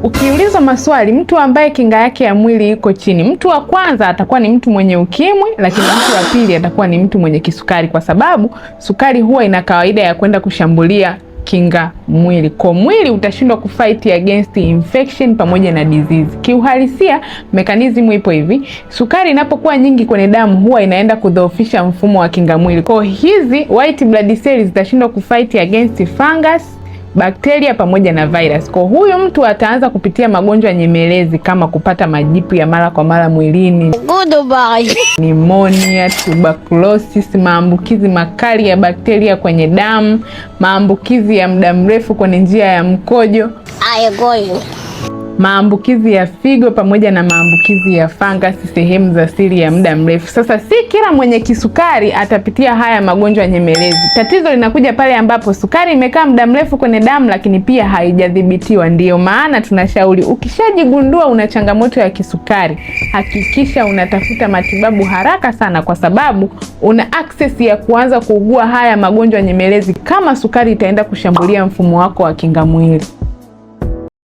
Ukiulizwa maswali, mtu ambaye kinga yake ya mwili iko chini, mtu wa kwanza atakuwa ni mtu mwenye ukimwi, lakini mtu wa pili atakuwa ni mtu mwenye kisukari, kwa sababu sukari huwa ina kawaida ya kwenda kushambulia kinga mwili. Kwa mwili utashindwa kufight against infection pamoja na disease. Kiuhalisia mekanizmu ipo hivi: sukari inapokuwa nyingi kwenye damu huwa inaenda kudhoofisha mfumo wa kinga mwili. Kwa hizi white blood cells zitashindwa kufight against fungus, bakteria pamoja na virus. Kwa huyu mtu ataanza kupitia magonjwa nyemelezi kama kupata majipu ya mara kwa mara mwilini, pneumonia, tuberculosis, maambukizi makali ya bakteria kwenye damu, maambukizi ya muda mrefu kwenye njia ya mkojo, maambukizi ya figo pamoja na maambukizi ya fangasi sehemu za siri ya muda mrefu. Sasa si kila mwenye kisukari atapitia haya magonjwa nyemelezi. Tatizo linakuja pale ambapo sukari imekaa muda mrefu kwenye damu lakini pia haijadhibitiwa. Ndiyo maana tunashauri ukishajigundua una changamoto ya kisukari, hakikisha unatafuta matibabu haraka sana, kwa sababu una access ya kuanza kuugua haya magonjwa nyemelezi kama sukari itaenda kushambulia mfumo wako wa kinga mwili.